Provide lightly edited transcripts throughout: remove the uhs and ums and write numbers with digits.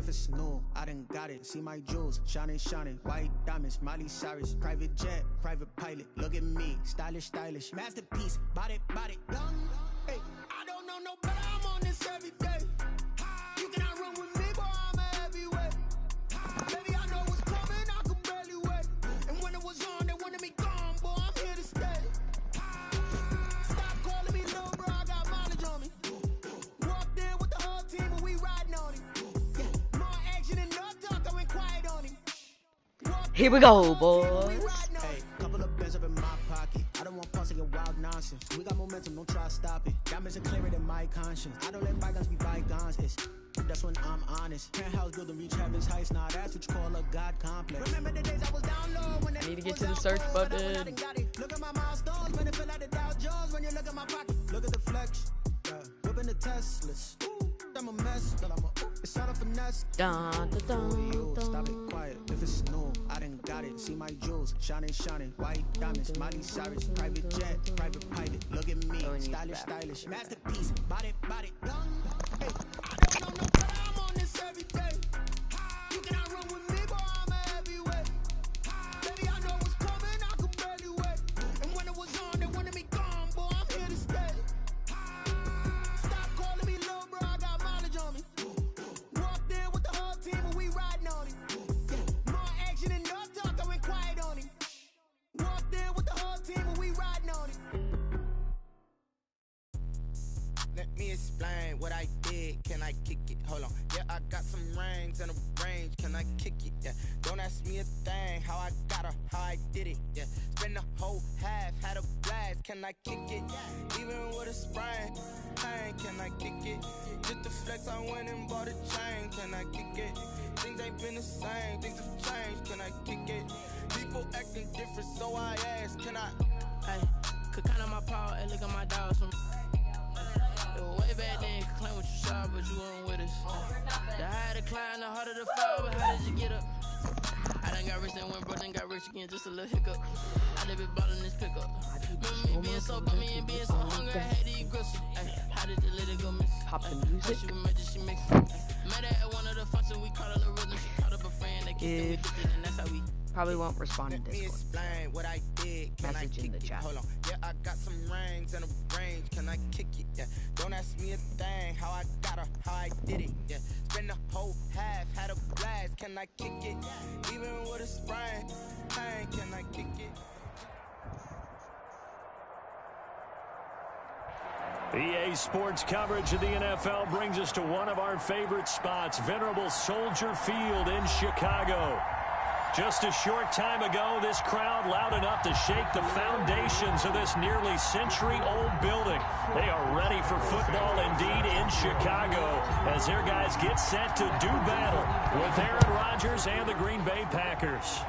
if it's new, I done got it. See my jewels, shining, shining. White diamonds, Miley Cyrus. Private jet, private pilot. Look at me, stylish, stylish. Masterpiece, body, body. Young, hey, I don't know no better. I'm on this every day. You cannot run with me, boy, I'm a heavyweight. Baby, I know what's coming, I could barely wait. And when it was on, they wanted me gone, boy, I'm here to stay. Stop calling me little bro, I got mileage on me. Walked in with the whole team and we riding on him. Yeah, more action and no talk, I went quiet on him. Here we go, boys. Hey, couple of bins up in my pocket. I don't want pulse to get wild nonsense. We got momentum, don't try to stop it. Diamonds are clearer than my conscience. I don't let bygones be bygones. That's when I'm honest. Penthouse building, reach heaven's heights. Nah, that's what you call a God complex. Remember the days I was down low when I need to get to the search button. Look at my milestones, when it feel like the Dow Jones. When you look at my pocket, look at the flex. Yeah, whipping the Teslas. I'm a mess, but it's all a finesse. Dun, dun, dun, Stop it quiet, if it's new, I done got it. See my jewels, shining, shining. White diamonds, Miley Cyrus. Private jet, private pilot. Look at me, stylish, stylish. Masterpiece, body, body. Young, hey, I don't know no better. I'm on this every day. You cannot run with me, boy, I'm a heavyweight. Baby, I know what's coming, I could barely wait. And when it was on, they wanted me gone, boy, I'm here to stay. Stop calling me little bro, I got mileage on me. Walked in with the whole team and we riding on him. Yeah, more action and no talk, I went quiet on him. Walked in with the whole team and we riding on him. Let me explain what I did. Can I kick it? Hold on. Yeah, I got some rings and a range. Can I kick it? Yeah. Don't ask me a thing. How I got her, how I did it. Yeah. Spend the whole half, had a blast. Can I kick it? Even with a sprain. Pain, can I kick it? Just the flex, I went and bought a chain. Can I kick it? Things ain't been the same. Things have changed. Can I kick it? People acting different, so I ask. Can I? Hey, could count on my power and look at my dogs from. Way back then, you could claim what you saw, but you weren't with us. The higher the climb, the harder the fall, but how did you get up? I done got rich and went broke, then got rich again, just a little hiccup. I done been ballin' this pickup. Remember me being so bummy and being so hungry, I had to eat gristle. How did you let it go miss? Pop the music. She imagine she mixed. Met her at one of the functions, we caught her the rhythm. She caught up a friend that kissed me, and that's how we. Probably won't respond in Discord. Explain what I did. Can Message I kick in the it? chat. Hold on. Yeah, I got some rings and a range. Can I kick it? Yeah. Don't ask me a thing. How I got her, how I did it. Yeah. Spend the whole half, had a blast. Can I kick it? Even with a sprain. Pain, can I kick it? EA Sports coverage of the NFL brings us to one of our favorite spots, venerable Soldier Field in Chicago. Just a short time ago, this crowd loud enough to shake the foundations of this nearly century-old building. They are ready for football indeed in Chicago as their guys get set to do battle with Aaron Rodgers and the Green Bay Packers.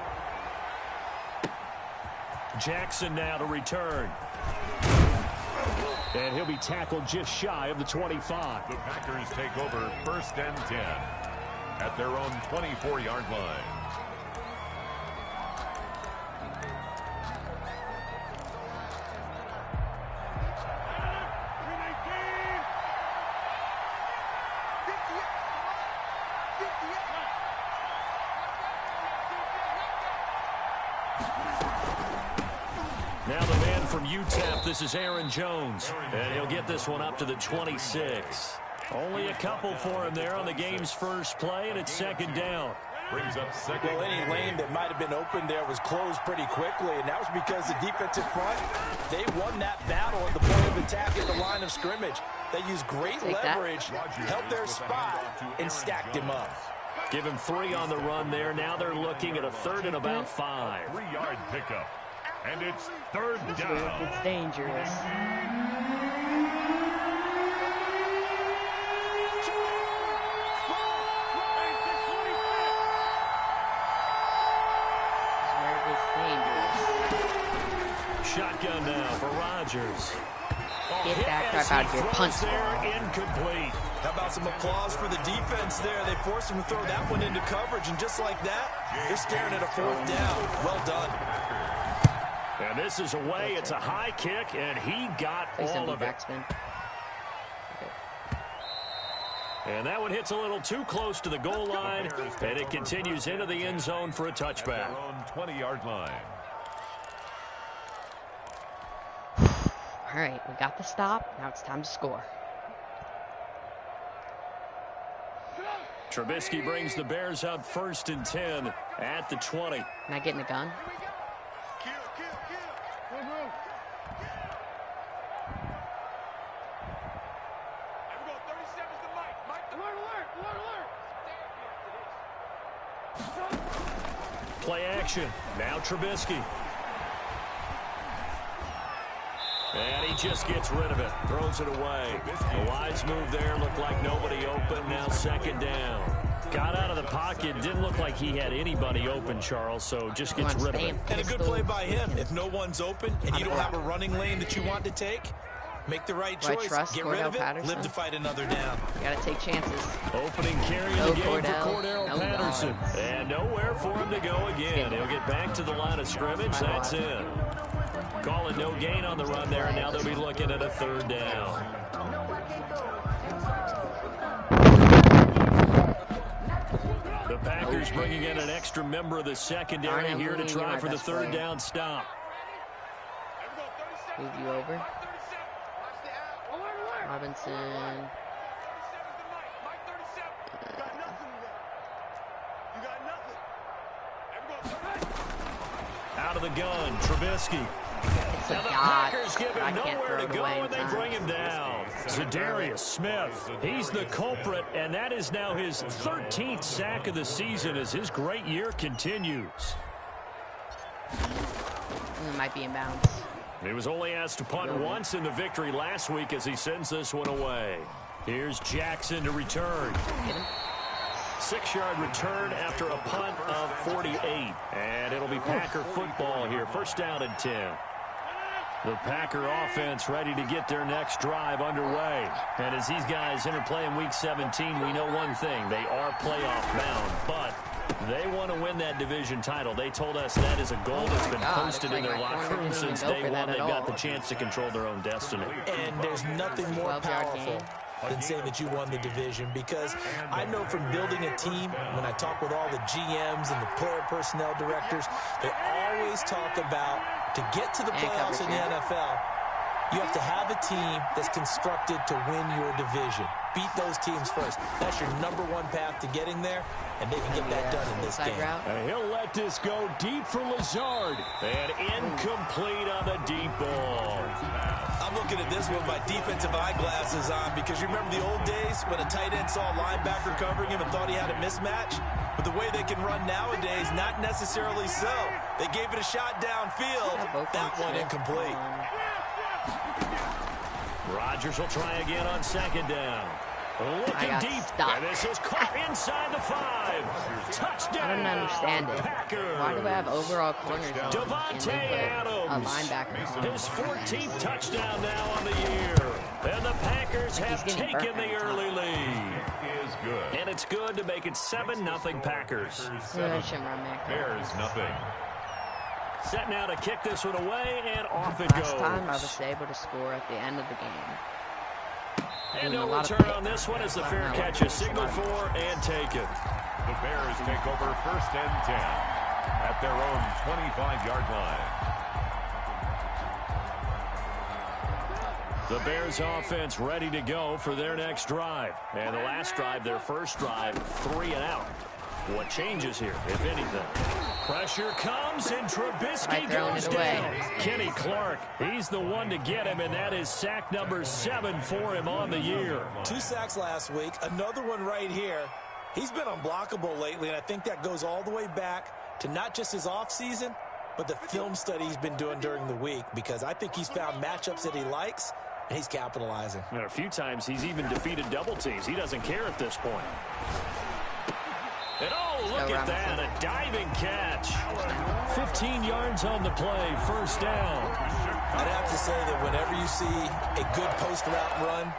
Jackson now to return. And he'll be tackled just shy of the 25. The Packers take over 1st and 10 at their own 24-yard line. Now the man from UTEP, this is Aaron Jones, and he'll get this one up to the 26. Only a couple for him there on the game's first play, and it's 2nd down. Brings up 2nd. Well, any lane that might have been open there was closed pretty quickly, and that was because the defensive front, they won that battle at the point of attack at the line of scrimmage. They used great leverage, held their spot, and stacked him up. Give him 3 on the run there. Now they're looking at a 3rd and about 5. 3-yard pickup. And it's 3rd down. It's dangerous. Shotgun now for Rodgers. Get that crap out of here. Punt there, incomplete. How about some applause for the defense there? They forced him to throw that one into coverage, and just like that, they're staring at a 4th down. Well done. And this is away. It's a high kick, and he got all of it. Backspin. Okay. And that one hits a little too close to the goal line, and it continues into the end zone for a touchback. Their own 20-yard line. All right, we got the stop. Now it's time to score. Trubisky brings the Bears up 1st and 10 at the 20. Am I getting a gun? Play action. Now Trubisky. And he just gets rid of it. Throws it away. A wise move there. Looked like nobody open. Now 2nd down. Got out of the pocket. Didn't look like he had anybody open, Charles, so just gets rid of it. And a good play by him. If no one's open and you don't have a running lane that you want to take, make the right choice. Get rid of it. Live to fight another down. You got to take chances. Opening carry of the game for Cordell Patterson. And nowhere for him to go again. He'll get back to the line of scrimmage. That's it. Call it no gain on the run there, and now they'll be looking at a 3rd down. The Packers bringing in an extra member of the secondary here to try for the 3rd down stop. Move you over. Robinson. Out of the gun, Trubisky. It's a Now the dot. Packers give I him can't nowhere throw to it go, away and they bring him down. Zadarius Smith, he's the culprit, and that is now his 13th sack of the season as his great year continues. It might be in bounds. He was only asked to punt once in the victory last week as he sends this one away. Here's Jackson to return. 6-yard return after a punt of 48. And it'll be Packer football here. 1st down and 10. The Packer offense ready to get their next drive underway. And as these guys interplay in Week 17, we know one thing. They are playoff bound, but they want to win that division title. They told us that is a goal that's been posted in their locker room since day one. They've got the chance to control their own destiny. And there's nothing more powerful than saying that you won the division, because I know from building a team, when I talk with all the GMs and the player personnel directors, they always talk about, to get to the playoffs in the NFL, you have to have a team that's constructed to win your division. Beat those teams first. That's your #1 path to getting there, and they can get that done in this game. And he'll let this go deep for Lazard. And incomplete on the deep ball. I'm looking at this with my defensive eyeglasses on, because you remember the old days when a tight end saw a linebacker covering him and thought he had a mismatch? But the way they can run nowadays, not necessarily so. They gave it a shot downfield. That one incomplete. Rodgers will try again on 2nd down. Looking deep, and this is caught inside the 5. Touchdown! I don't understand it. Packers. Why do I have overall corners on Devontae Adams. A linebacker. His 14th touchdown now on the year. And the Packers have taken the early lead. Is good. And it's good to make it 7-0 Packers. Bears nothing. Set now to kick this one away, and off it goes. Last time I was able to score at the end of the game. And no return on this one as the fair catch is signaled for and taken. The Bears take over 1st and 10 at their own 25-yard line. The Bears offense ready to go for their next drive. And the last drive, their first drive, 3 and out. What changes here, if anything? Pressure comes, and Trubisky goes down. Kenny Clark, he's the one to get him, and that is sack number 7 for him on the year. 2 sacks last week, another one right here. He's been unblockable lately, and I think that goes all the way back to not just his offseason, but the film study he's been doing during the week, because I think he's found matchups that he likes, and he's capitalizing. And a few times he's even defeated double teams. He doesn't care at this point. And oh, look at that, a diving catch. 15 yards on the play, 1st down. I'd have to say that whenever you see a good post-route run,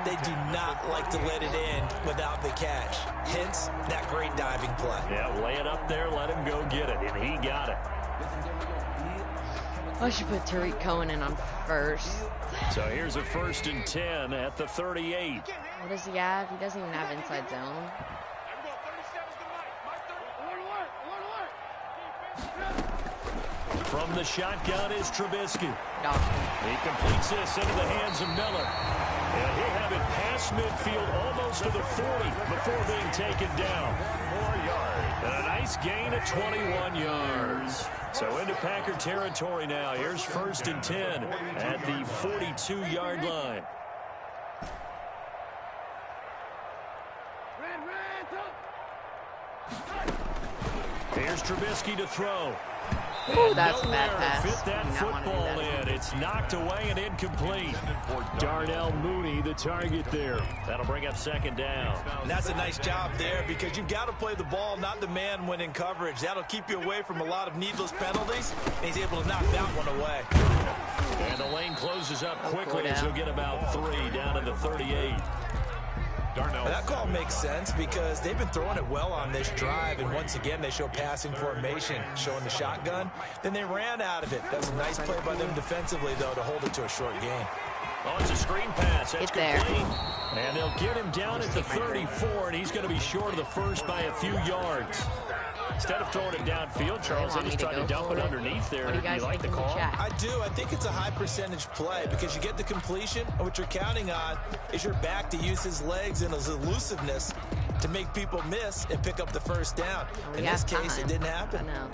they do not like to let it in without the catch. Hence, that great diving play. Yeah, lay it up there, let him go get it, and he got it. I should put Tariq Cohen in on first. So here's a 1st and 10 at the 38. What does he have? He doesn't even have inside zone. From the shotgun is Trubisky. Dawson. He completes this into the hands of Miller. And he'll have it past midfield almost to the 40 before being taken down. 1 more yard. And a nice gain of 21 yards. So into Packer territory now. Here's 1st and 10 at the 42-yard line. Here's Trubisky to throw. Ooh, that's a bad pass. Fit that football in. It's knocked away and incomplete. Darnell Mooney, the target there. That'll bring up 2nd down. And that's a nice job there because you've got to play the ball, not the man when in coverage. That'll keep you away from a lot of needless penalties, and he's able to knock that one away. And the lane closes up quickly as he'll get about 3 down to the 38. Darnell. That call makes sense because they've been throwing it well on this drive, and once again they show passing formation, showing the shotgun. Then they ran out of it. That's a nice play by them defensively, though, to hold it to a short gain. Oh, it's a screen pass. That's Get complete. And they'll get him down at the 34, and he's going to be short of the first by a few yards. Instead of throwing it downfield, Charles, they just tried to dump it underneath there. Do you like the call? I do. I think it's a high percentage play because you get the completion, and what you're counting on is your back to use his legs and his elusiveness to make people miss and pick up the first down. In this case, it didn't happen. I know.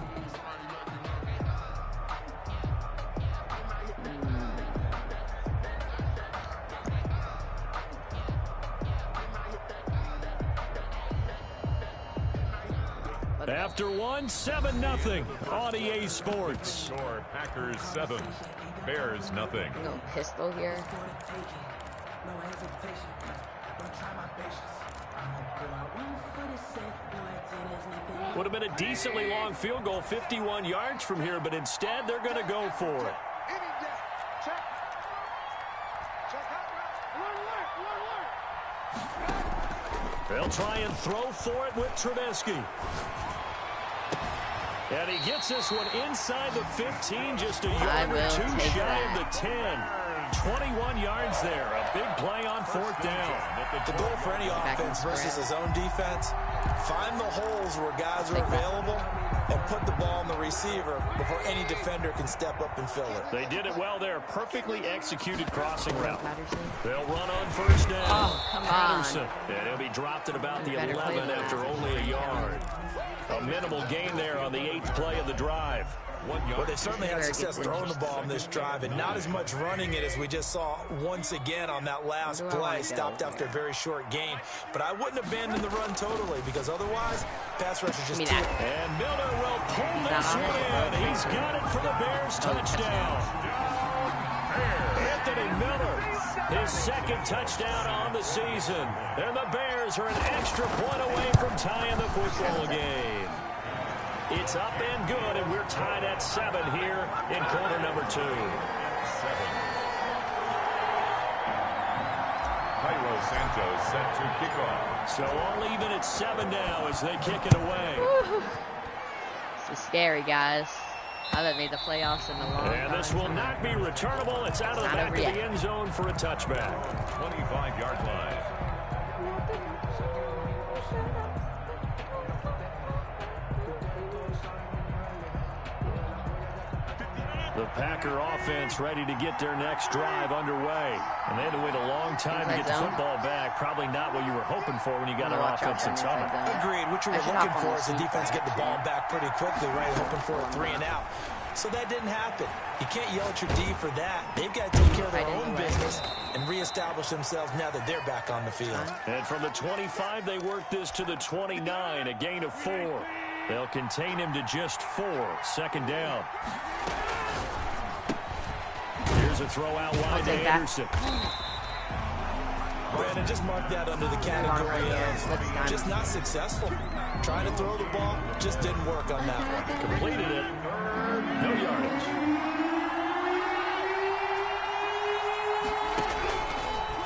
After 1, 7-0 on EA Sports. Score Packers 7, Bears nothing. No pistol here. Would have been a decently long field goal, 51 yards from here, but instead they're going to go for it. They'll try and throw for it with Trubisky. And he gets this one inside the 15, just a yard or two shy of the 10. 21 yards there. A big play on 4th down. The goal for any offense versus his own defense, find the holes where guys are available and put the ball on the receiver before any defender can step up and fill it. They did it well there. Perfectly executed crossing route. They'll run on 1st down. Oh, come Patterson. on. And he'll be dropped at about the 11 after only a yard. A minimal gain there on the 8th play of the drive. 1 yard. Well, they certainly had success throwing the ball on this drive, and not as much running it as we just saw once again on that last play. Stopped after a very short gain. But I wouldn't abandon the run totally because otherwise, pass rush is just too... And Miller will pull this one in. He's got it for the Bears touchdown. Anthony Miller, his 2nd touchdown on the season. And the Bears are an extra point away from tying the football game. It's up and good, and we're tied at 7 here in quarter number 2. 7. Cairo Santos set to kick off. So all even at 7 now as they kick it away. This is scary, guys. I haven't made the playoffs in a long time. And this will not be returnable. It's out of the back of the end zone for a touchback. 25-yard line. The Packer offense ready to get their next drive underway. And they had to wait a long time to get the football back. Probably not what you were hoping for when you got an offense in tunnel. Agreed. What you were looking for is the defense get the ball back pretty quickly, right? Hoping for a 3 and out. So that didn't happen. You can't yell at your D for that. They've got to take care of their own business and reestablish themselves now that they're back on the field. And from the 25, they work this to the 29, a gain of 4. They'll contain him to just 4. 2nd down. Here's a throw out wide to Anderson. Brandon, just mark that under the category of just not successful. Trying to throw the ball, just didn't work on that one. Completed it. No yardage.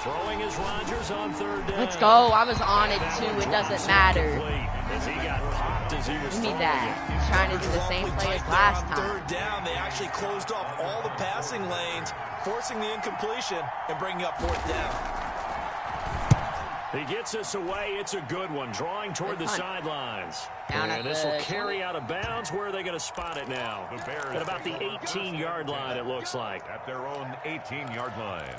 Throwing is Rodgers on 3rd down. Let's go. I was on it, too. It doesn't matter. As he got popped as he was Give me throwing that. it. He's trying to do the same play as last time. Third down, they actually closed off all the passing lanes, forcing the incompletion and bringing up fourth down. He gets us away. It's a good one. Drawing toward the sidelines. And this will carry out of bounds. Where are they going to spot it now? At about the 18-yard line, it looks like. At their own 18-yard line.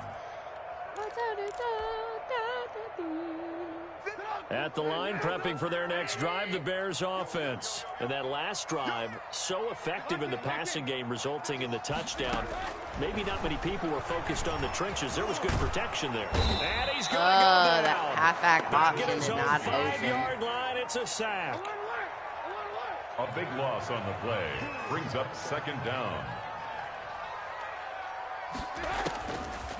At the line, prepping for their next drive, the Bears offense. And that last drive, so effective in the passing game, resulting in the touchdown. Maybe not many people were focused on the trenches. There was good protection there. And he's going to go down. That halfback option At his is own not open. 5-yard line, it's a sack. A big loss on the play. Brings up second down.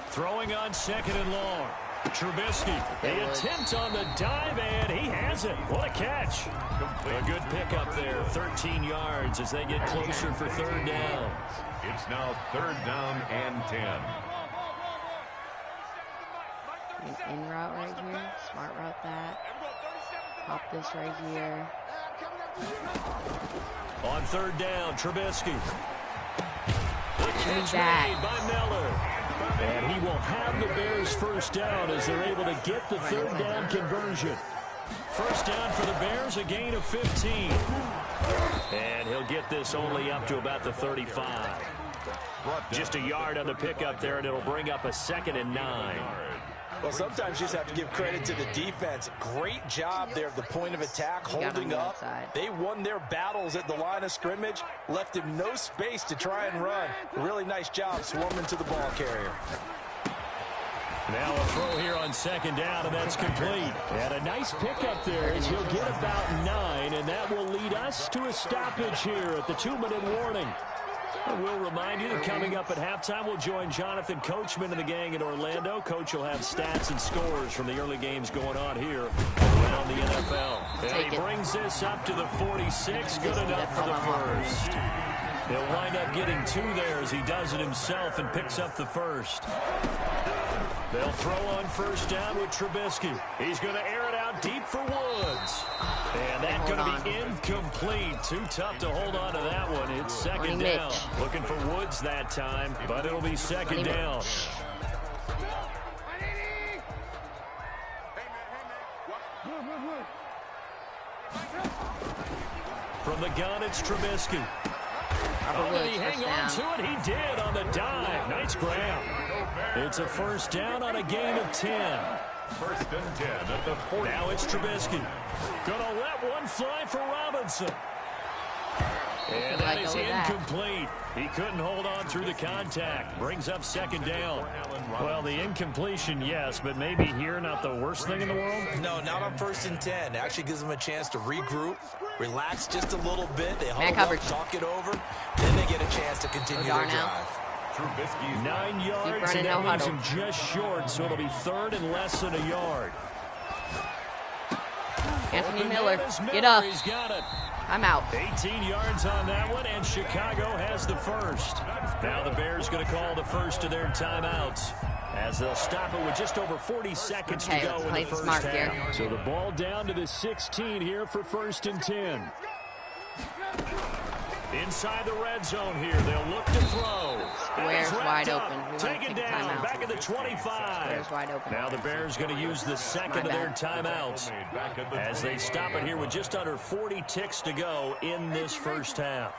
Throwing on second and long. Trubisky, the attempt on the dive, and he has it. What a catch. A good pickup there, 13 yards as they get closer for third down. It's now third down and 10. An in route right here. Smart route that. Pop this right here. On third down, Trubisky. The catch back. made by Miller. And he will have the Bears first down as they're able to get the third down conversion. First down for the Bears, a gain of 15. And he'll get this only up to about the 35. Just a yard on the pickup there, and it'll bring up a 2nd and 9. Well, sometimes you just have to give credit to the defense. Great job there at the point of attack, holding up. They won their battles at the line of scrimmage, left him no space to try and run. Really nice job swarming to the ball carrier. Now a throw here on second down, and that's complete. And a nice pickup there as he'll get about 9, and that will lead us to a stoppage here at the 2-minute warning. And we'll remind you that coming up at halftime, we'll join Jonathan Coachman and the gang in Orlando. Coach will have stats and scores from the early games going on here around the NFL. And he brings this up to the 46. Good enough for the first. He'll wind up getting 2 there as he does it himself and picks up the first. They'll throw on first down with Trubisky. He's going to air it out deep for Woods. And that's going to be incomplete. Too tough to hold on to that one. It's second down. Looking for Woods that time, but it'll be second down. From the gun, it's Trubisky. Oh, did he hang on to it? He did on the dive. Nice grab. It's a first down on a gain of 10. First and 10 at the 40. Now it's Trubisky. Gonna let one fly for Robinson. And that is incomplete. He couldn't hold on through the contact. Brings up second down. Well, the incompletion, yes, but maybe here not the worst thing in the world? No, not on first and 10. Actually gives them a chance to regroup, relax just a little bit. They huddle up, talk it over. Then they get a chance to continue their drive. Trubisky's 9 yards, and that leaves him just short, so it'll be third and less than a yard. Anthony Miller, get up. He's got it. I'm out. 18 yards on that one, and Chicago has the first. Now the Bears going to call the first of their timeouts as they'll stop it with just over 40 seconds to go in the first half. Here. So the ball down to the 16 here for first and 10. Inside the red zone here, they'll look to throw. Square's wide open. Take it down, back at the 25. Square's wide open. Now the Bears going to use the second of their timeouts as they stop it here with just under 40 ticks to go in this first half.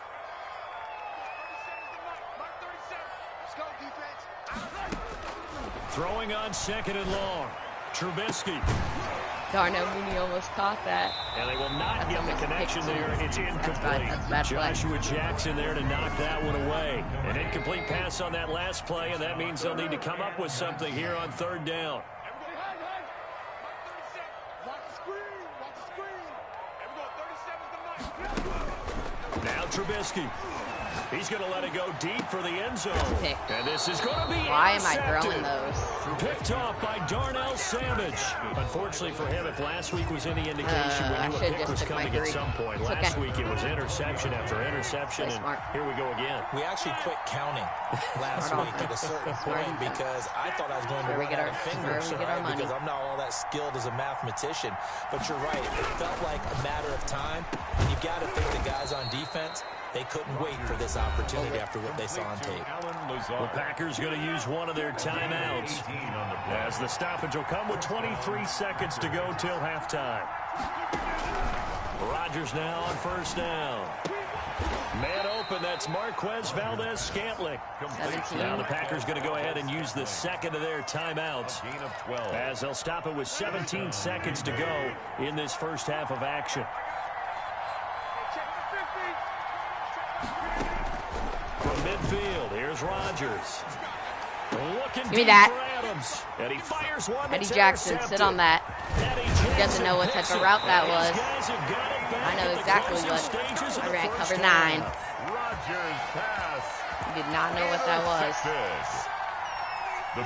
Throwing on second and long. Trubisky. Darnell Mooney almost caught that. And they will not get the connection there. It's incomplete. Joshua Jackson there to knock that one away. An incomplete pass on that last play, and that means they'll need to come up with something here on third down. Now Trubisky. He's going to let it go deep for the end zone. And this is going to be Why am I throwing those? Picked off by Darnell Savage. Unfortunately for him, if last week was any indication, we knew a pick was coming at some point. Last week it was interception after interception, and here we go again. We actually quit counting last week at a certain point because I thought I was going to run out of fingers, right? Because I'm not all that skilled as a mathematician. But you're right. It felt like a matter of time, and you got to think the guys on defense, they couldn't wait for this opportunity after what they saw on tape. The Packers going to use one of their timeouts as the stoppage will come with 23 seconds to go till halftime. Rodgers now on first down. Man open, that's Marquez Valdez-Scantling. Now the Packers going to go ahead and use the second of their timeouts as they'll stop it with 17 seconds to go in this first half of action. From midfield, here's Rodgers. Looking give me that. Adams, and he fires one. Eddie Jackson, sit on that. He doesn't know what type of route that was. I know exactly what. I ran cover 9. He did not know what that was. The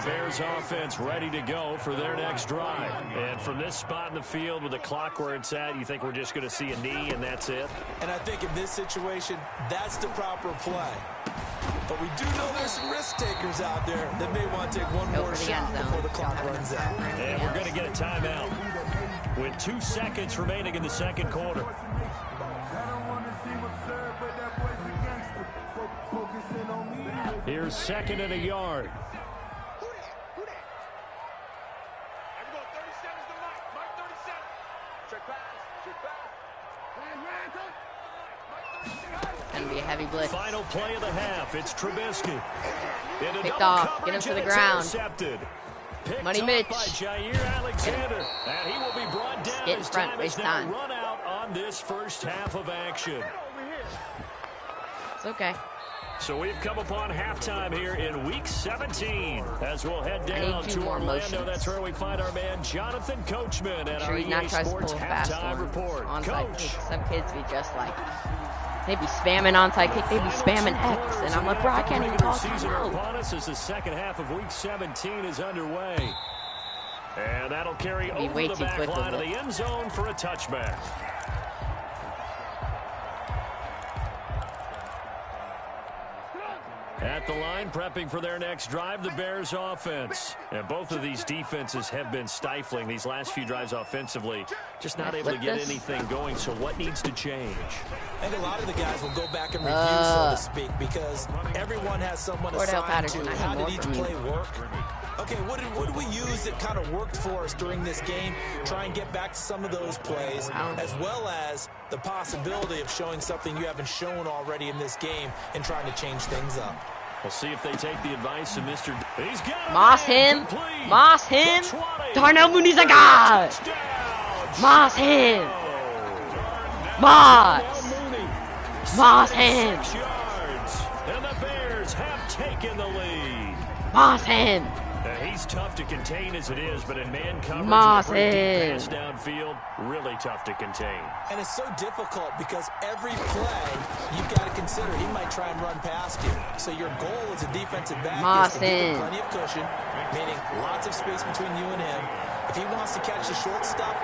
Bears offense ready to go for their next drive. And from this spot in the field with the clock where it's at, you think we're just going to see a knee and that's it? And I think in this situation, that's the proper play. But we do know there's some risk takers out there that may want to take one more shot before the clock runs out. And we're going to get a timeout with 2 seconds remaining in the second quarter. Here's second and a yard. Gonna be a heavy blitz. Final play of the half. It's Trubisky. Picked off. Get him to the ground. Money Mitch. By Jair Alexander. And he will be brought down. Get in front. Waste time. Run out on this first half of action. It's okay. So we've come upon halftime here in Week 17 as we'll head down to Orlando. Motions. That's where we find our man Jonathan Coachman at our EA Sports halftime report. Onside kick. Some kids be just like, they be spamming onside kick, they be spamming X, and I'm like, bro, I can't even call timeout. Upon us as the second half of Week 17 is underway. And that'll carry over the back line of the end zone for a touchback. At the line, prepping for their next drive, the Bears offense. And both of these defenses have been stifling these last few drives offensively. Just not able to get anything going, so what needs to change? I think a lot of the guys will go back and review, so to speak, because everyone has someone assigned to how did each play work. Okay, what did we use that kind of worked for us during this game? Try and get back to some of those plays, as well as the possibility of showing something you haven't shown already in this game and trying to change things up. We'll see if they take the advice of Mr. He's got Moss him. Moss him. Darnell Mooney's a guy. Moss him. Moss. Moss him. And the Bears have taken the lead. Moss him. He's tough to contain as it is, but in man coverage, Moss pass downfield, really tough to contain. And it's so difficult because every play you've got to consider he might try and run past you. So your goal as a defensive back is to give him plenty of cushion, meaning lots of space between you and him. If he wants to catch the short stuff,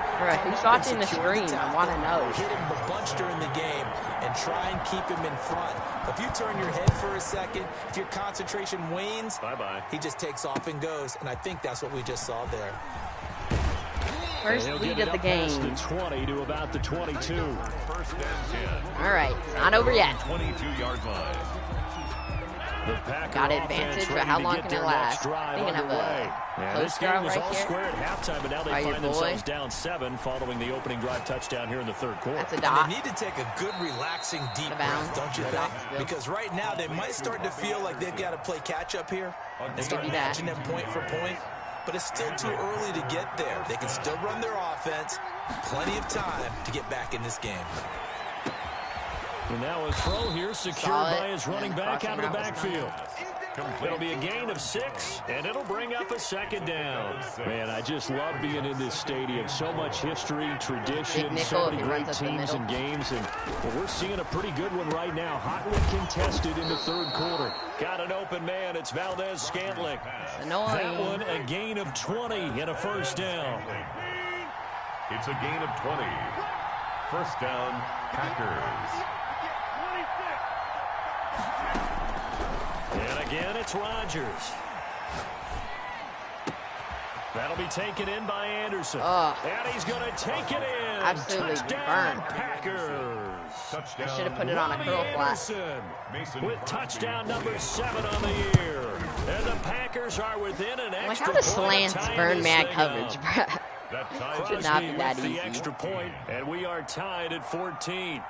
who's watching the screen? I want to know. Hit him a bunch during the game and try and keep him in front. If you turn your head for a second, if your concentration wanes, he just takes off and goes. And I think that's what we just saw there. First lead of the game. The 20 to about the 22. First and 10. All right, it's not over yet. 22-yard line. Got advantage, but how long can it last? They can have a this game was right all here. square at halftime, but now they find themselves down 7 following the opening drive touchdown here in the third quarter. That's a dot. And they need to take a good, relaxing, deep breath, don't you think? Because right now they might start to feel like they've got to play catch-up here and start matching them point for point. But it's still too early to get there. They can still run their offense. Plenty of time to get back in this game. And now a throw here secured by his running back out of the backfield. It'll be a gain of 6, and it'll bring up a second down. Man, I just love being in this stadium. So much history, tradition, so many great teams and games. And well, we're seeing a pretty good one right now. Hotly contested in the third quarter. Got an open man. It's Valdez-Scantling. That one, a gain of 20 and a first down. It's a gain of 20. First down, Packers. And again, it's Rodgers. That'll be taken in by Anderson. And he's going to take it in. Absolutely touchdown, burned. Packers. I should have put it on a curl flat. With touchdown number 7 on the year. And the Packers are within an extra how the slants burn man coverage, bro. Should not be that easy. The extra point, and we are tied at 14.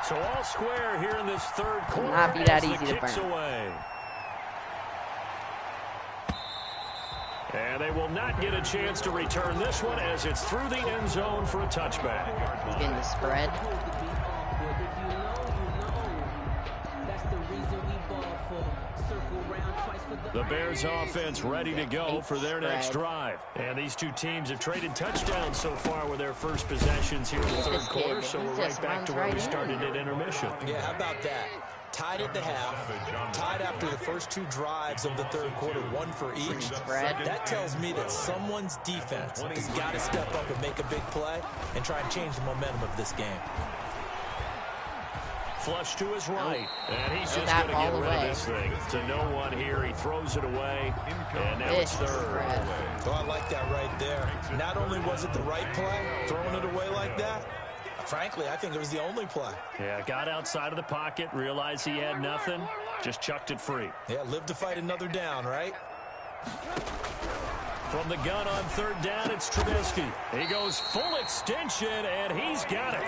So all square here in this third quarter. Not be that easy to burn. Away. And they will not get a chance to return this one as it's through the end zone for a touchback. He's getting the spread. The Bears offense ready to go for their next drive. And these two teams have traded touchdowns so far with their first possessions here in the third quarter. So we're right back to where we started at intermission. Yeah, how about that? Tied at the half, tied after the first 2 drives of the third quarter, 1 for each. That tells me that someone's defense has got to step up and make a big play and try and change the momentum of this game. Flush to his right, and he's just going to get rid of this thing. To no one here, he throws it away, and now it's third. Oh, I like that right there. Not only was it the right play, throwing it away like that, frankly, I think it was the only play. Yeah, got outside of the pocket, realized he had nothing, just chucked it free. Yeah, live to fight another down, right? From the gun on third down, it's Trubisky. He goes full extension, and he's got it.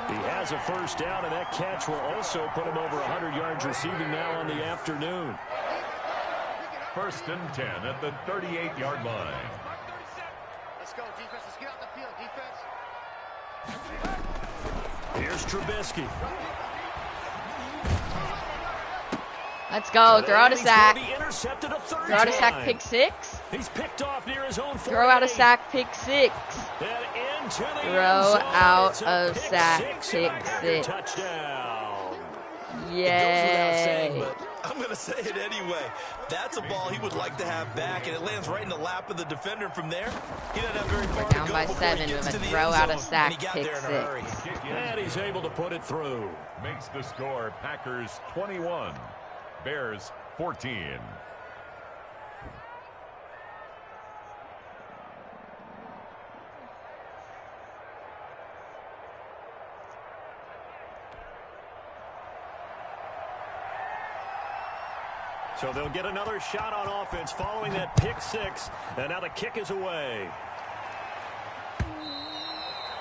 He has a first down, and that catch will also put him over 100 yards receiving now on the afternoon. First and 10 at the 38-yard line. Let's go, defense. Let's get out the field, defense. Here's Trubisky. Let's go. Throw out a sack. Throw out a sack, pick 6. He's picked off near his own 48. Throw out a sack, pick 6. Throw out a sack, pick 6. Touchdown. Yay. I'm going to say it anyway. That's a ball he would like to have back, and it lands right in the lap of the defender from there. He doesn't have very far to go. Down by 7 with a throw out a sack, pick 6. And he's able to put it through. Makes the score Packers 21, Bears 14. So they'll get another shot on offense following that pick 6. And now the kick is away.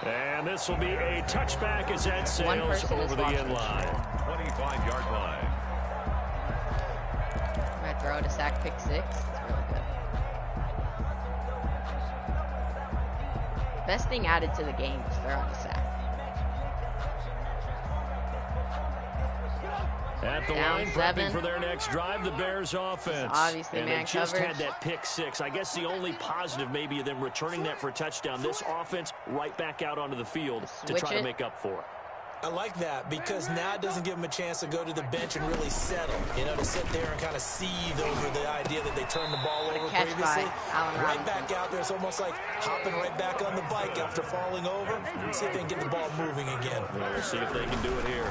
And this will be a touchback as that sails over the end line. 25-yard line. Might throw out a sack, pick 6. It's really good. Best thing added to the game is throw out a sack. At the line, prepping for their next drive, the Bears offense. Obviously, and man they just coverage. had that pick 6. I guess the only positive maybe of them returning that for a touchdown. This offense right back out onto the field to try to make up for it. I like that because now it doesn't give them a chance to go to the bench and really settle. You know, to sit there and kind of seethe over the idea that they turned the ball over previously. Right back out there, it's almost like hopping right back on the bike after falling over. See if they can get the ball moving again. Well, we'll see if they can do it here.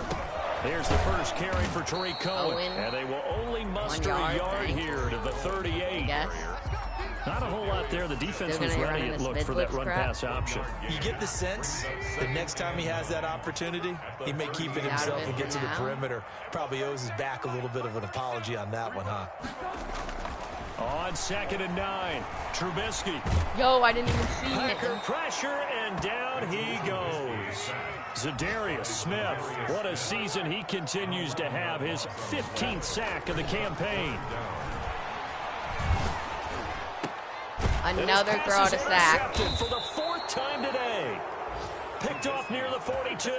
Here's the first carry for Tariq Cohen. And they will only muster a yard here to the 38. Not a whole lot there. The defense was ready, it looked, for that run-pass option. You get the sense that next time he has that opportunity, he may keep it himself and get to the perimeter. Probably owes his back a little bit of an apology on that one, huh? On 2nd and 9, Trubisky. Yo, I didn't even see it. Packer pressure, and down he goes. Zadarius Smith, what a season he continues to have. His 15th sack of the campaign. Another throw to sack. For the 4th time today. Picked picked off near the 42.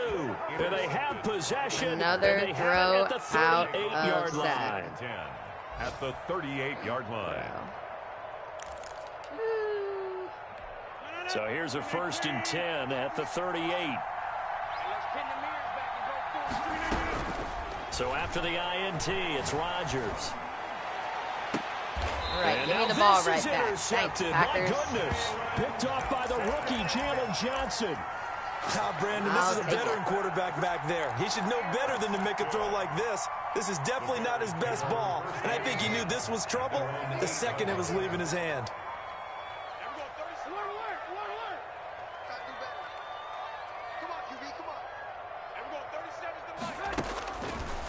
And they have possession. Another throw at the 38-yard line. At the 38-yard line. So here's a 1st and 10 at the 38. So after the INT, it's Rodgers. All right, give me the ball right back. Thanks, Packers. My goodness. Picked off by the rookie, Jalen Johnson. Now, Brandon, this is a veteran quarterback back there. He should know better than to make a throw like this. This is definitely not his best ball, and I think he knew this was trouble the second it was leaving his hand.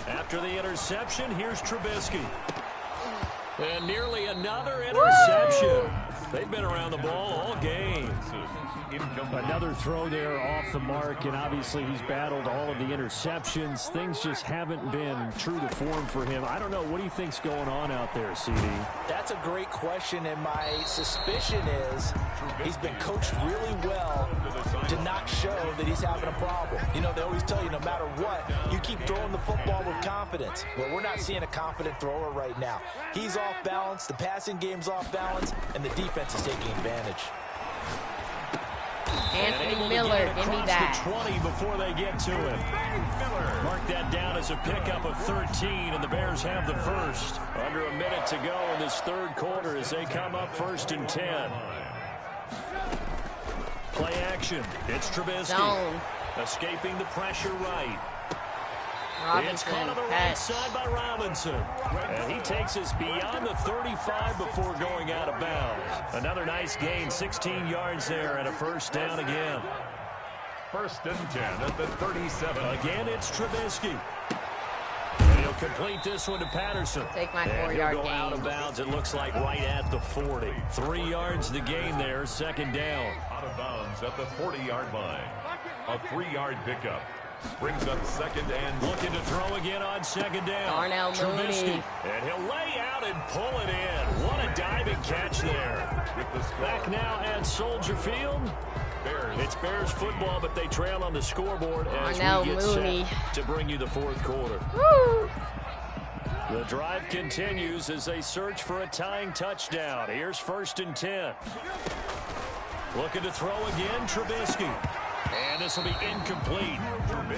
After the interception, here's Trubisky. And nearly another interception. They've been around the ball all game. Another throw there off the mark, and obviously he's battled all of the interceptions. Things just haven't been true to form for him. I don't know. What do you think's going on out there, CD? That's a great question, and my suspicion is he's been coached really well to not show that he's having a problem. You know, they always tell you no matter what, you keep throwing the football with confidence. Well, we're not seeing a confident thrower right now. He's off balance, the passing game's off balance, and the defense is taking advantage. Anthony Miller, give me that. The 20 before they get to him. Mark that down as a pickup of 13, and the Bears have the first. Under a minute to go in this third quarter as they come up 1st and 10. Play action. It's Trubisky. Zone. Escaping the pressure right. Robinson, It's caught on the right side by Robinson. And he takes us beyond the 35 before going out of bounds. Another nice gain, 16 yards there, and a 1st down again. 1st and 10 at the 37. Again, it's Trubisky. And he'll complete this one to Patterson. Take my and 4-yard he'll go gain. out of bounds, it looks like right at the 40. 3 yards the gain there, 2nd down. Out of bounds at the 40-yard line. A 3-yard pickup. Brings up 2nd and... Looking to throw again on 2nd down. Darnell Mooney. And he'll lay out and pull it in. What a diving catch there. Back now at Soldier Field. It's Bears football, but they trail on the scoreboard as Darnell we get Mooney. set to bring you the 4th quarter. Woo! The drive continues as they search for a tying touchdown. Here's 1st and 10. Looking to throw again, Trubisky. And this will be incomplete.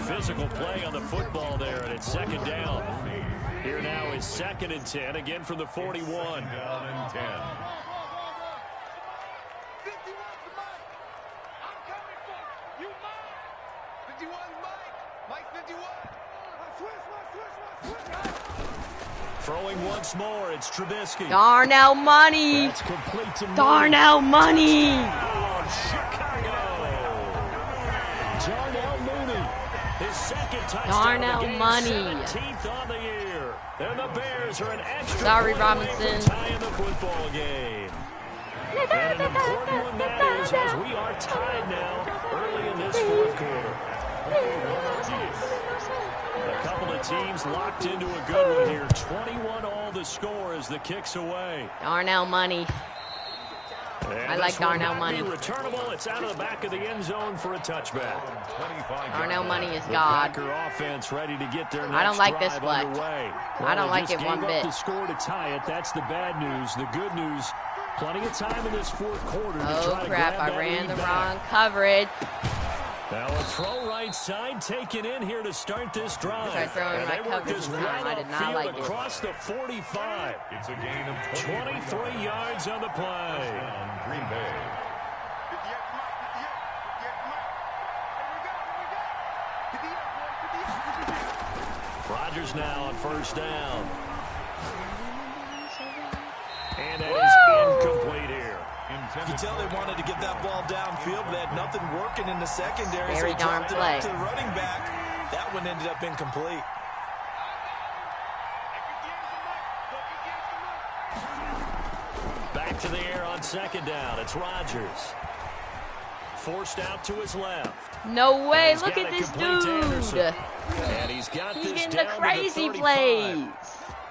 Physical play on the football there, and it's 2nd down. Here now is 2nd and 10, again from the 41. Down and 10. Throwing once more, it's Trubisky. Darnell Money. That's complete to Darnell Money. Oh, Chicago. Darnell Mooney, his 2nd touchdown. Darnell Money. 17th on the year. And the Bears are an extra Sorry, point away Robinson. from tying the football game. And an important one that is, as we are tied now early in this 4th quarter. A couple of teams locked into a good one here. 21 all the score as the kick's away. Darnell Money. And I like this will Darnell not Money. be returnable. It's out of the back of the end zone for a touchback. Darnell Money is The God. Packer offense ready to get their next I don't like this drive play. underway. I don't like just it one gave bit. up the score to tie it. That's the bad news. The good news, plenty of time in this 4th quarter to Oh, try to crap. grab I that ran lead the back. wrong coverage. Now a throw right side taken in here to start this drive. Tried throwing And my they work coverage this this time. right I did not upfield like it. across the 45. It's a gain of 23 yards on the play. on Green Bay. Rodgers now on 1st down. And that is incomplete here. You can tell they wanted to get that ball downfield, but they had nothing working in the secondary, Very so they darn dropped it play. up to the running back. That one ended up incomplete. Back to the air on 2nd down. It's Rodgers. Forced out to his left. No way. He's Look got at it this complete to Anderson. dude. And he's got He's this getting down the to crazy 35. plays.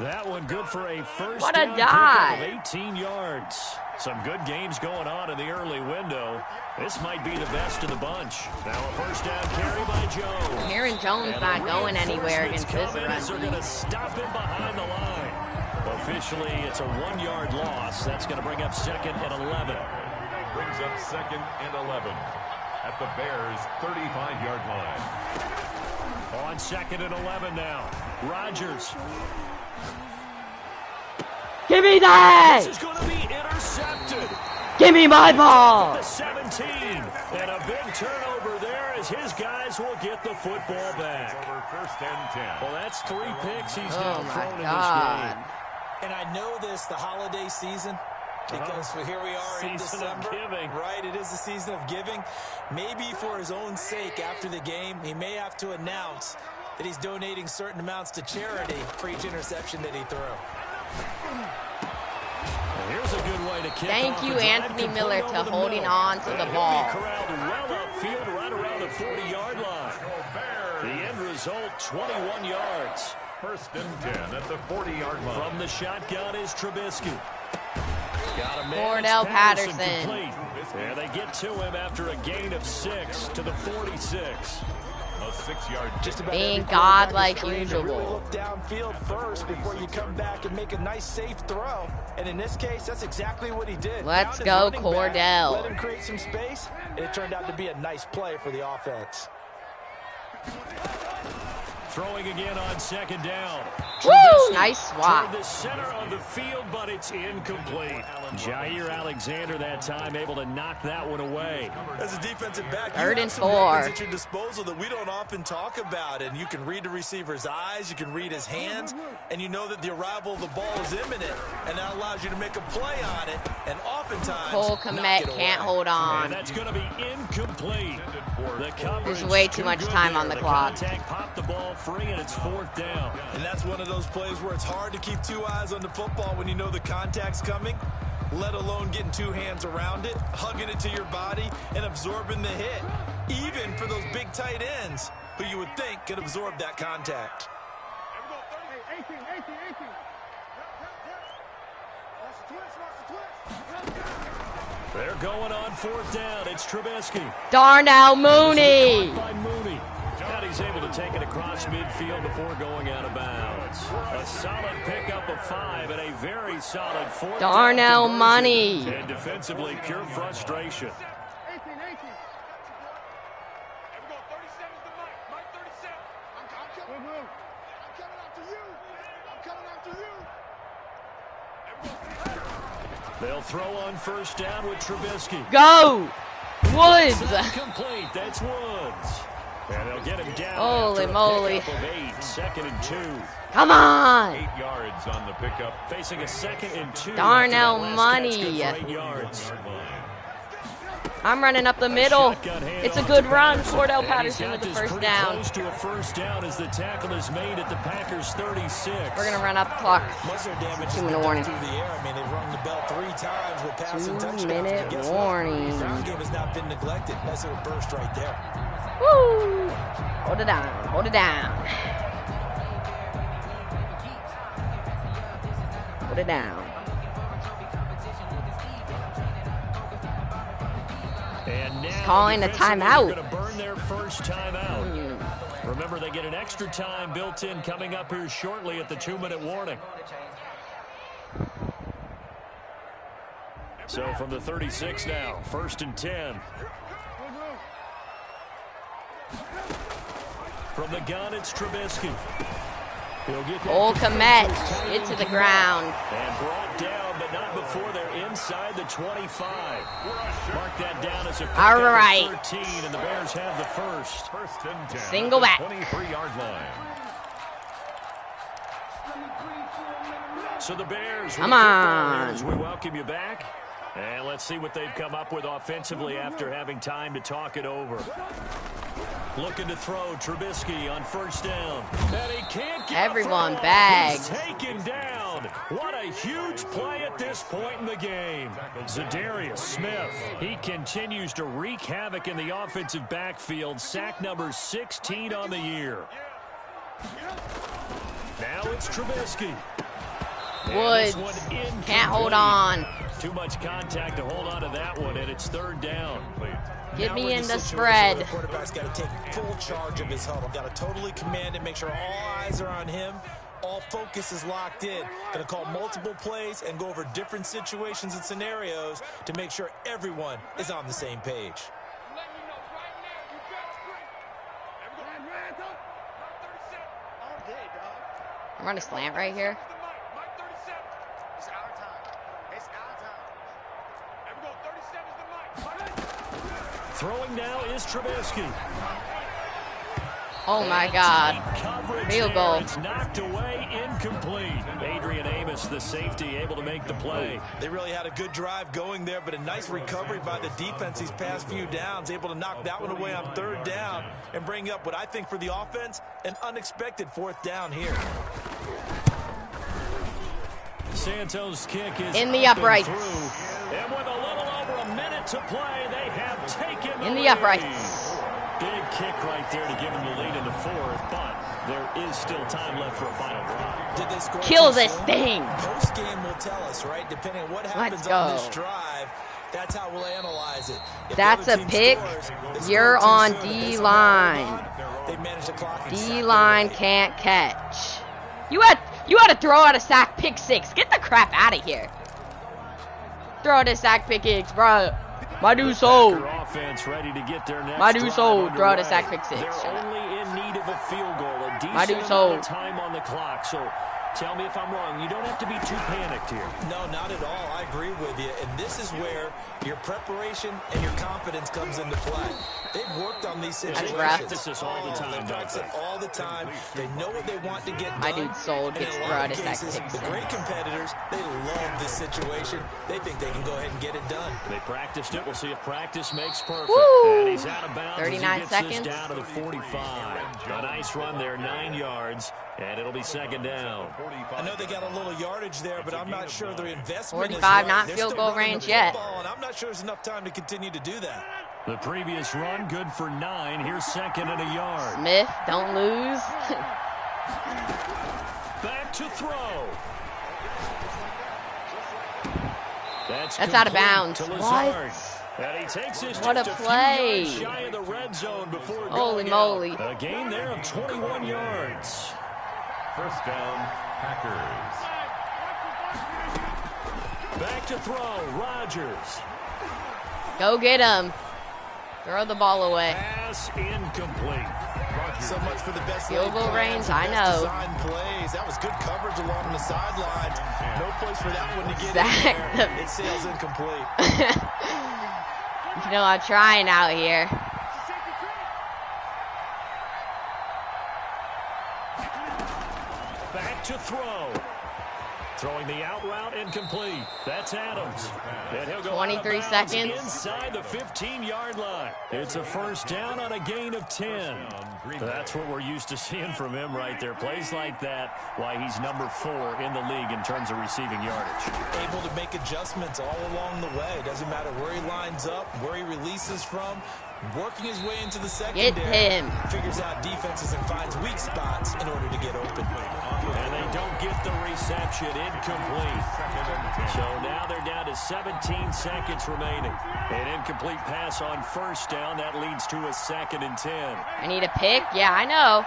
That one good for a 1st What a down dive. pickup of 18 yards. Some good games going on in the early window. This might be the best of the bunch. Now a first down carry by Jones. Aaron Jones not going anywhere against this run. They're going to stop him behind the line. Officially, it's a 1-yard loss. That's going to bring up 2nd and 11. Brings up 2nd and 11 at the Bears' 35-yard line. On 2nd and 11 now. Rodgers. Give me that! This is going to be intercepted. Give me my ball! The 17. And a big turnover there as his guys will get the football back. Over 1st and 10. Well, that's 3 picks he's now thrown in this God. game. And I know this, the holiday season, because here we are in December. Right, it is the season of giving. Maybe for his own sake after the game, he may have to announce that he's donating certain amounts to charity for each interception that he threw. Here's a good way to kick Thank off you, a drive Anthony complete Miller, over to the holding middle. on to the And ball. he'll be corralled well upfield right around the 40-yard line. The end result, 21 yards. 1st and 10 at the 40-yard line. From the shotgun is Trubisky. Got a man. Cordell Patterson. Complete. Yeah, they get to him after a gain of 6 to the 46. A 6-yard. Just about Being every God quarterback like is trained to really usual. look downfield first before you come back and make a nice safe throw. And in this case, that's exactly what he did. Let's Found his go, running back, Cordell. let him create some space, and it turned out to be a nice play for the offense. Throwing again on 2nd down. Woo! Trubisky Nice swat. toward the center of the field, but it's incomplete. Jair Alexander that time able to knock that one away. As a defensive back, 3rd you and have some 4. weapons at your disposal that we don't often talk about, and you can read the receiver's eyes, you can read his hands, and you know that the arrival of the ball is imminent, and that allows you to make a play on it, and oftentimes Cole knock Kmet it away. can't hold on. And that's going to be incomplete. The coverage There's way too too much good time there. on the clock. Contact popped the ball free, and it's 4th down. And that's one of those plays where it's hard to keep 2 eyes on the football when you know the contact's coming, let alone getting 2 hands around it, hugging it to your body, and absorbing the hit. Even for those big tight ends who you would think could absorb that contact. They're going on 4th down. It's Trubisky. Darnell Mooney. By Mooney. And he's able to take it across midfield before going out of bounds. A solid pickup of 5 and a very solid 4th Darnell down Money. conversion. And defensively, pure frustration. They'll throw on 1st down with Trubisky. Go! Woods. Complete. That's Woods. And they'll get him down. Holy after a moly. pickup of 8. 2nd and 2. Come on. 8 yards on the pickup. Facing a 2nd and 2. Darnell After that last Money. catch, good for 8 yards. I'm running up the middle. It's a good run. Cordell And Patterson he's with the got this first pretty down. close to a 1st down as the tackle is made at the Packers 36. We're going to run up the clock. Muscle damage has 2 been minute done warning. through the air. I mean, they've rung the bell 3 times with passing 2 touchdowns. minute But guess what? warning. The ground game has not been neglected. Nice little burst right there. Woo! Hold it down. Hold it down. Hold it down. And now Calling a defensively, timeout. they're going to burn their first timeout. Remember, they get an extra time built in coming up here shortly at the 2-minute warning. So from the 36 now, 1st and 10. From the gun, it's Trubisky. He'll get that Cole to Kmet. first, tight Get end to the Kmet. ground. And brought down, but not before they're inside the 25. Mark that down as a pickup All right. of 13, and the Bears have the first. 1st and 10. Single back. 23-yard line. So the Bears with Come the football on. here as we welcome you back. And let's see what they've come up with offensively after having time to talk it over. Looking to throw Trubisky on 1st down. And he can't get Everyone a throw. bagged. He's taken down. What a huge play at this point in the game. Zadarius Smith. He continues to wreak havoc in the offensive backfield. Sack number 16 on the year. Now it's Trubisky. Woods. Can't hold on. Too much contact to hold on to that one, and it's third down. Get me in the spread. The quarterback's got to take full charge of his huddle. Got to totally command it, make sure all eyes are on him. All focus is locked in. Going to call multiple plays and go over different situations and scenarios to make sure everyone is on the same page. Run a slant right here. Throwing now is Trubisky. Oh my God. Field goal. It's knocked away, incomplete. Adrian Amos, the safety, able to make the play. They really had a good drive going there, but a nice recovery by the defense these past few downs, able to knock that one away on third down and bring up what I think for the offense, an unexpected fourth down here. Santos' kick is in the uprights. And with a little over a minute to play, they have taken the in the lead. uprights. Big kick right there to give them the lead in the fourth, but there is still time left for a final drive. Did they score? Kill this thing. Post game will tell us, right? Depending on what happens on this drive, that's how we'll analyze it. If that's a pick. Scores, you're on D-line. They manage the clock. D-line can't catch. You had to throw out a sack pick six. Get the crap out of here. Throw out a sack pick six, bro. My dude sold. Offense ready to get their next my dude sold. Throw out a sack pick six. They're only in need of a field goal. A my dude decent sold. amount of time on the clock. So tell me if I'm wrong. You don't have to be too panicked here. No, not at all. I agree with you. And this is where your preparation and your confidence comes into play. They've worked on these situations. They practice this all the time, they practice it all the time. They know what they want to get done. My dude sold gets thrown out of sack pick six. The great competitors, they love this situation. They think they can go ahead and get it done. They practiced it. We'll see if practice makes perfect. Woo! And he's out of bounds. 39 seconds. Down to the 45. A nice run there, 9 yards. And it'll be second down. I know they got a little yardage there, but I'm not sure their investment 45, is right. not They're field goal range yet. And I'm not sure there's enough time to continue to do that. The previous run, good for 9. Here's second and a yard. Smith, don't lose. Back to throw. That's out of bounds. What? And he takes his what a play. Shy of the red zone before holy moly. Out. A gain there of 21 yards. First down, Packers. Back to throw, Rodgers. Go get him. Throw the ball away. Pass incomplete. So much for the best field goal range, I know. Design plays. That was good coverage along the sidelines. No place for that one to get in there. It sails incomplete. You know, I'm trying out here. Back to throw. Throwing the out route incomplete. That's Adams. And he'll go 23 seconds. Inside the 15-yard line. It's a first down on a gain of 10. That's what we're used to seeing from him right there. Plays like that, why he's number 4 in the league in terms of receiving yardage. Able to make adjustments all along the way. Doesn't matter where he lines up, where he releases from. Working his way into the secondary. Get him. Figures out defenses and finds weak spots in order to get open. And they don't get the reception. Incomplete. So now they're down to 17 seconds remaining. An incomplete pass on first down. That leads to a 2nd and 10. I need a pick? Yeah, I know.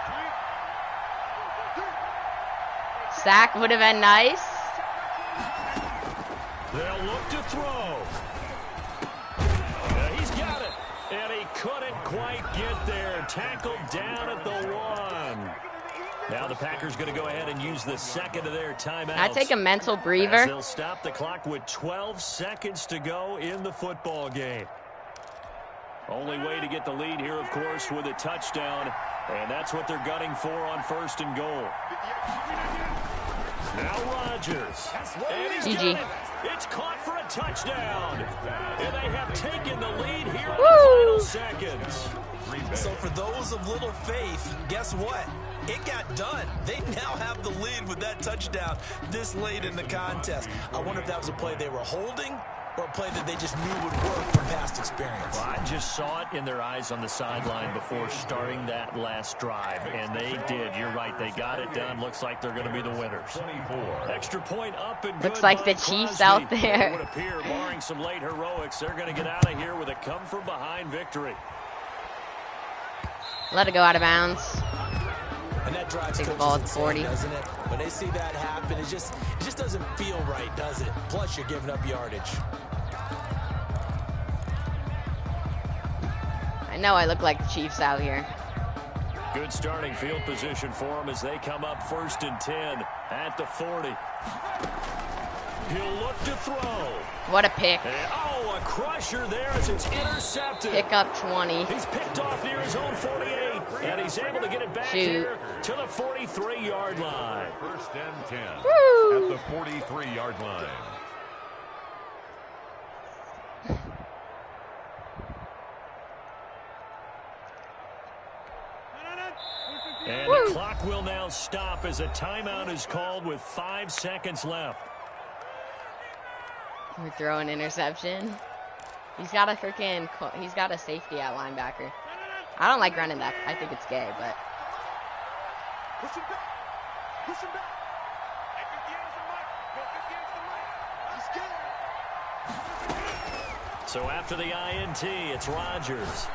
Sack would have been nice. They'll look to throw. He's got it. And he couldn't quite get there. Tackled down at the 1. Now the Packers going to go ahead and use the second of their timeouts. Can I take a mental breather? They'll stop the clock with 12 seconds to go in the football game. Only way to get the lead here, of course, with a touchdown. And that's what they're gunning for on 1st and goal. Now Rodgers. And he's got it. It's caught for a touchdown. And they have taken the lead here in the final seconds. So for those of little faith, guess what? It got done. They now have the lead with that touchdown this late in the contest. I wonder if that was a play they were holding or a play that they just knew would work from past experience? Well, I just saw it in their eyes on the sideline before starting that last drive, and they did. You're right. They got it done. Looks like they're going to be the winners. 24. Extra point up and Looks good like by the Chiefs Crosby. out there. It would appear, barring some late heroics, they're going to get out of here with a come-from-behind victory. Let it go out of bounds. And that drives Take the coaches ball at insane, 40. doesn't it? When they see that happen, it just doesn't feel right, does it? Plus, you're giving up yardage. I know I look like the Chiefs out here. Good starting field position for them as they come up 1st and 10 at the 40. He'll look to throw. What a pick. Oh, a crusher there as it's intercepted. Pick up 20. He's picked off near his own 48, and he's able to get it back here to the 43-yard line. 1st and 10 Woo. at the 43-yard line. And the clock will now stop as a timeout is called with 5 seconds left. We throw an interception. He's got a safety at linebacker. I don't like running that. I think it's gay, but. Push him back. Push him back. Go 50 yards to Mike. He's scared. So after the INT, it's Rodgers.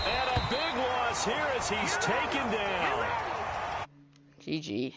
And a big loss here as he's taken down. GG.